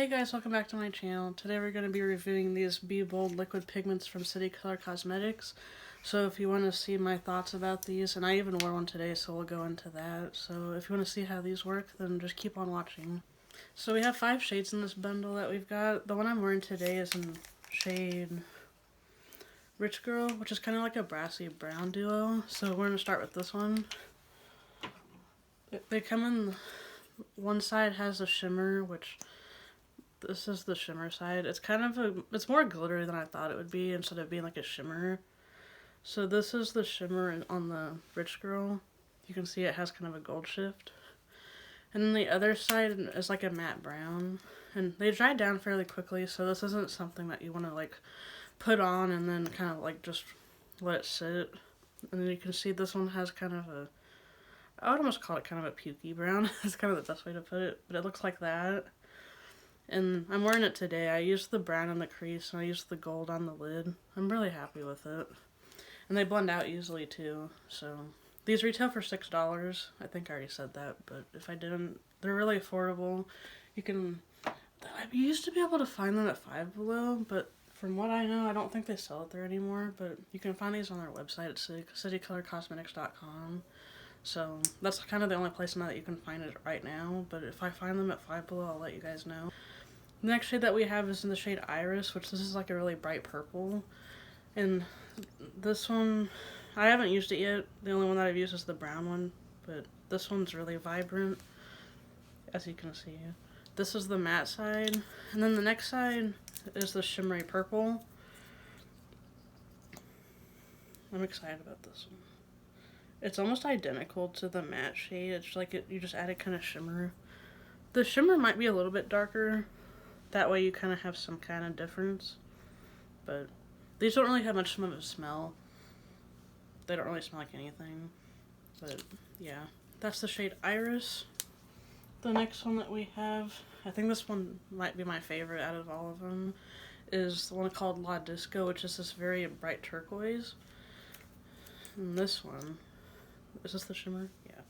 Hey guys, welcome back to my channel. Today we're going to be reviewing these Be Bold liquid pigments from City Color Cosmetics. So if you want to see my thoughts about these, and I even wore one today, so we'll go into that. So if you want to see how these work, then just keep on watching. So we have 5 shades in this bundle that we've got. The one I'm wearing today is in shade Rich Girl, which is kind of like a brassy brown duo. So we're going to start with this one. They come in, one side has a shimmer, which this is the shimmer side. It's kind of it's more glittery than I thought it would be instead of being like a shimmer. So this is the shimmer on the Rich Girl. You can see it has kind of a gold shift. And then the other side is like a matte brown. And they dry down fairly quickly, so this isn't something that you want to like put on and then kind of like just let it sit. And then you can see this one has kind of a, I would almost call it kind of a pukey brown. That's kind of the best way to put it. But it looks like that. And I'm wearing it today. I used the brown on the crease and I used the gold on the lid. I'm really happy with it. And they blend out easily too. So these retail for $6. I think I already said that, but if I didn't, they're really affordable. You used to be able to find them at Five Below, but from what I know, I don't think they sell it there anymore. But you can find these on their website at citycolorcosmetics.com. So that's kind of the only place now that you can find it right now. But if I find them at Five Below, I'll let you guys know. The next shade that we have is in the shade Iris, which this is like a really bright purple. And this one, I haven't used it yet. The only one that I've used is the brown one, but this one's really vibrant, as you can see. This is the matte side, and then the next side is the shimmery purple. I'm excited about this one. It's almost identical to the matte shade. It's like you just added kind of shimmer. The shimmer might be a little bit darker. That way you kind of have some kind of difference. But these don't really have much of a smell. They don't really smell like anything. But yeah, that's the shade Iris. The next one that we have, I think this one might be my favorite out of all of them, is the one called La Disco, which is this very bright turquoise. And this one, is this the shimmer? Yeah.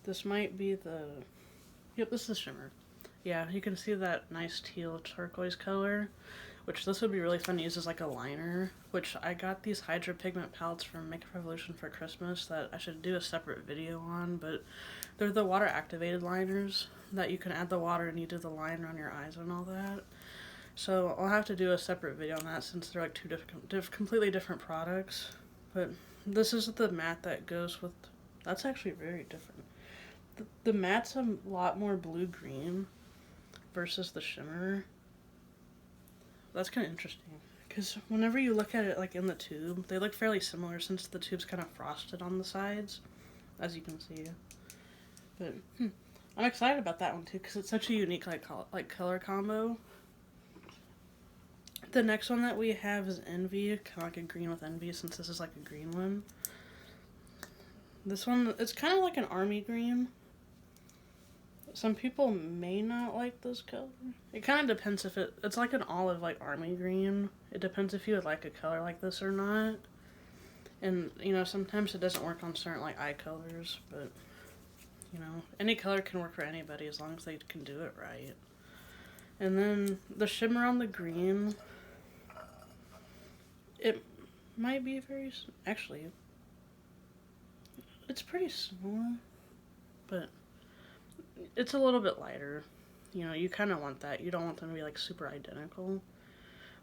This might be the, yep, this is the shimmer. Yeah, you can see that nice teal turquoise color, which this would be really fun to use as like a liner, which I got these Hydra pigment palettes from Makeup Revolution for Christmas that I should do a separate video on, but they're the water activated liners that you can add the water and you do the liner on your eyes and all that. So I'll have to do a separate video on that since they're like two completely different products. But this is the matte that goes with, that's actually very different. The matte's a lot more blue-green versus the shimmer. That's kind of interesting, because whenever you look at it like in the tube, they look fairly similar since the tube's kind of frosted on the sides, as you can see. But I'm excited about that one too, because it's such a unique color combo. The next one that we have is Envy, kind of like a green with Envy, since this is like a green one. This one, it's kind of like an army green. Some people may not like this color. It kind of depends if it's like an olive like army green. It depends if you would like a color like this or not. And, you know, sometimes it doesn't work on certain like eye colors, but, you know, any color can work for anybody as long as they can do it right. And then the shimmer on the green, it might be actually, it's pretty similar, but it's a little bit lighter. You know, you kind of want that. You don't want them to be like super identical.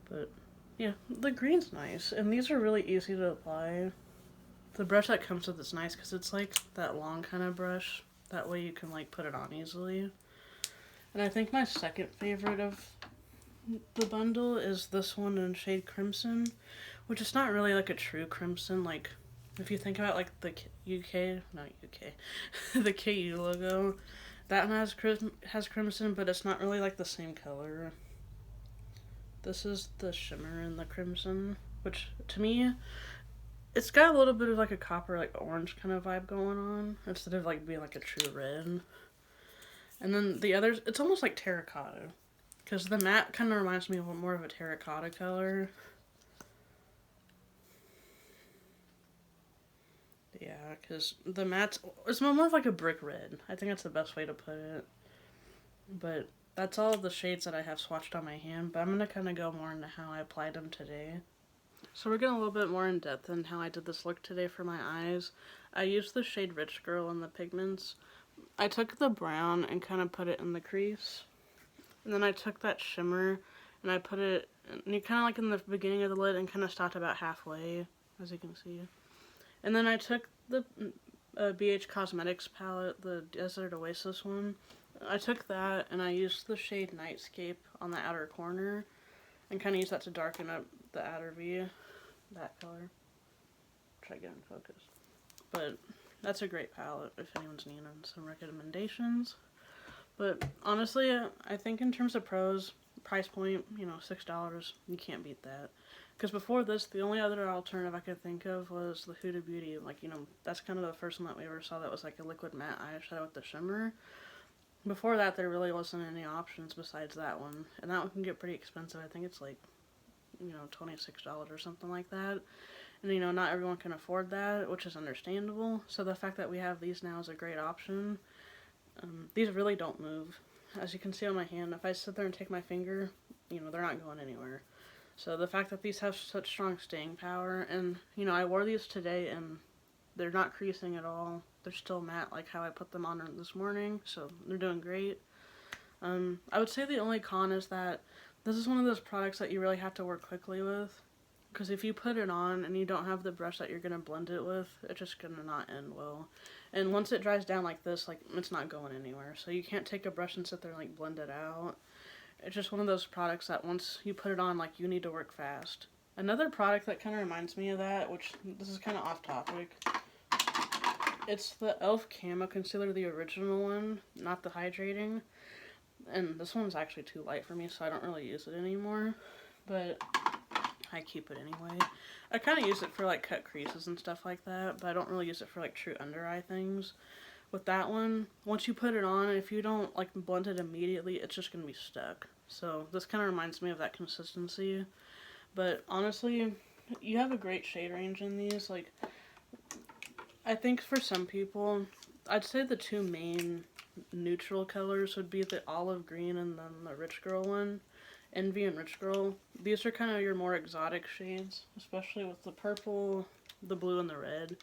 But yeah, the green's nice. And these are really easy to apply. The brush that comes with it's nice because it's like that long kind of brush. That way you can like put it on easily. And I think my second favorite of the bundle is this one in shade Crimson, which is not really like a true crimson. Like if you think about like the the KU logo, that one has crimson, but it's not really like the same color. This is the shimmer in the crimson, which to me, it's got a little bit of like a copper, like orange kind of vibe going on, instead of like being like a true red. And then the others, it's almost like terracotta, because the matte kind of reminds me of more of a terracotta color. Yeah. Yeah, because the matte, it's more of like a brick red. I think that's the best way to put it. But that's all of the shades that I have swatched on my hand, but I'm going to kind of go more into how I applied them today. So we're getting a little bit more in depth in how I did this look today for my eyes. I used the shade Rich Girl in the Pigments. I took the brown and kind of put it in the crease. And then I took that shimmer and I put it, and kind of like in the beginning of the lid and kind of stopped about halfway, as you can see. And then I took the BH Cosmetics palette, the Desert Oasis one. I took that and I used the shade Nightscape on the outer corner and kind of used that to darken up the outer V, that color. Try to get in focus. But that's a great palette if anyone's needing some recommendations. But honestly, I think in terms of pros, price point, you know, $6, you can't beat that. Because before this, the only other alternative I could think of was the Huda Beauty. Like, you know, that's kind of the first one that we ever saw that was like a liquid matte eyeshadow with the shimmer. Before that, there really wasn't any options besides that one. And that one can get pretty expensive. I think it's like, you know, $26 or something like that. And, you know, not everyone can afford that, which is understandable. So the fact that we have these now is a great option. These really don't move. As you can see on my hand, if I sit there and take my finger, you know, they're not going anywhere. So the fact that these have such strong staying power, and, you know, I wore these today and they're not creasing at all. They're still matte like how I put them on this morning, so they're doing great. I would say the only con is that this is one of those products that you really have to work quickly with. Because if you put it on and you don't have the brush that you're going to blend it with, it's just going to not end well. And once it dries down like this, like, it's not going anywhere. So you can't take a brush and sit there and, like, blend it out. It's just one of those products that once you put it on, like, you need to work fast. Another product that kind of reminds me of that, which this is kind of off topic, it's the e.l.f. Camo Concealer, the original one, not the hydrating. And this one's actually too light for me, so I don't really use it anymore. But I keep it anyway. I kind of use it for like cut creases and stuff like that, but I don't really use it for like true under eye things. With that one, once you put it on, if you don't like blend it immediately, it's just going to be stuck. So this kind of reminds me of that consistency. But honestly, you have a great shade range in these. Like, I think for some people, I'd say the two main neutral colors would be the olive green and then the Rich Girl one. Envy and Rich Girl. These are kind of your more exotic shades, especially with the purple, the blue, and the red.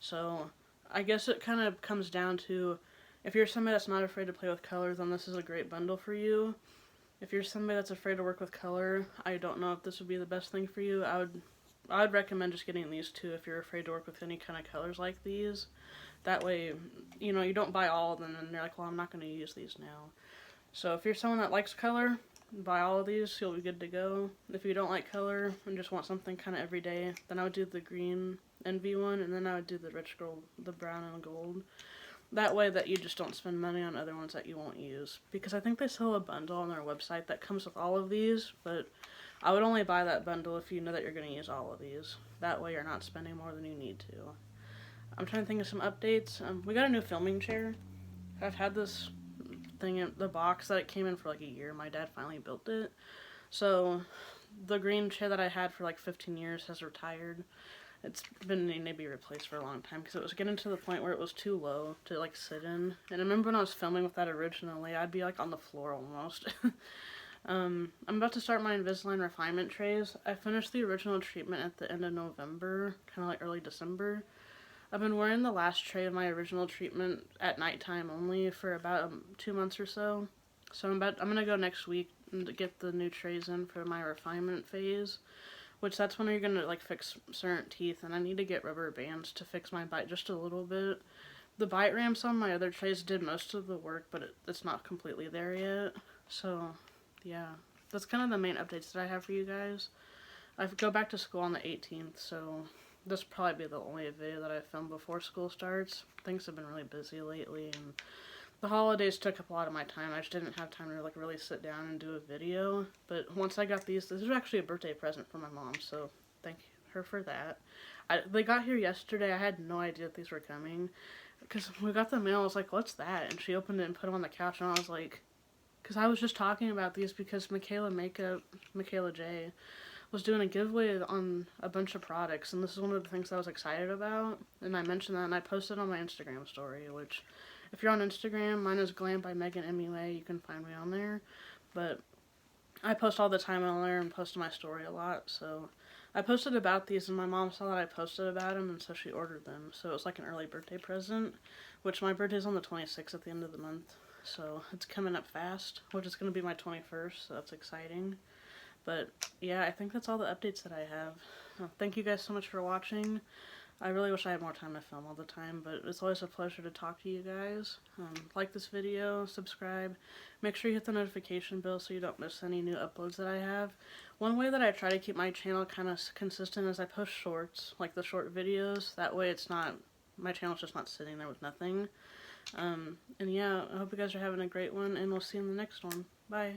So I guess it kind of comes down to, if you're somebody that's not afraid to play with color, then this is a great bundle for you. If you're somebody that's afraid to work with color, I don't know if this would be the best thing for you. I would recommend just getting these two if you're afraid to work with any kind of colors like these. That way, you know, you don't buy all of them and you're like, well, I'm not going to use these now. So if you're someone that likes color, buy all of these, you'll be good to go. If you don't like color and just want something kind of everyday, then I would do the green Envy one, and then I would do the Rich Girl, the brown and gold. That way that you just don't spend money on other ones that you won't use. Because I think they sell a bundle on their website that comes with all of these, but I would only buy that bundle if you know that you're going to use all of these. That way you're not spending more than you need to. I'm trying to think of some updates. We got a new filming chair. I've had this thing in the box that it came in for like a year. My dad finally built it. So the green chair that I had for like 15 years has retired. It's been needing to be replaced for a long time because it was getting to the point where it was too low to like sit in. And I remember when I was filming with that originally, I'd be like on the floor almost. I'm about to start my Invisalign refinement trays. I finished the original treatment at the end of November, kind of like early December. I've been wearing the last tray of my original treatment at nighttime only for about 2 months or so. So I'm gonna go next week and get the new trays in for my refinement phase, which that's when you're gonna like fix certain teeth, and I need to get rubber bands to fix my bite just a little bit. The bite ramps on my other trays did most of the work, but it's not completely there yet. So yeah, that's kind of the main updates that I have for you guys. I go back to school on the 18th, so this will probably be the only video that I film before school starts. Things have been really busy lately, and the holidays took up a lot of my time. I just didn't have time to like really sit down and do a video. But once I got these, this is actually a birthday present for my mom, so thank her for that. They got here yesterday. I had no idea that these were coming. Because when we got the mail, I was like, what's that? And she opened it and put them on the couch, and I was like, because I was just talking about these because Michaela J was doing a giveaway on a bunch of products, and this is one of the things I was excited about. And I mentioned that, and I posted on my Instagram story, which, if you're on Instagram, mine is Glam by Megan MUA. You can find me on there. But I post all the time on there and post my story a lot, so I posted about these, and my mom saw that I posted about them, and so she ordered them. So it was like an early birthday present, which my birthday's on the 26th at the end of the month. So it's coming up fast, which is going to be my 21st, so that's exciting. But yeah, I think that's all the updates that I have. Thank you guys so much for watching. I really wish I had more time to film all the time, but it's always a pleasure to talk to you guys. Like this video, subscribe, make sure you hit the notification bell so you don't miss any new uploads that I have. One way that I try to keep my channel kind of consistent is I post shorts, like the short videos. That way it's not, my channel's just not sitting there with nothing. And yeah, I hope you guys are having a great one, and we'll see you in the next one. Bye.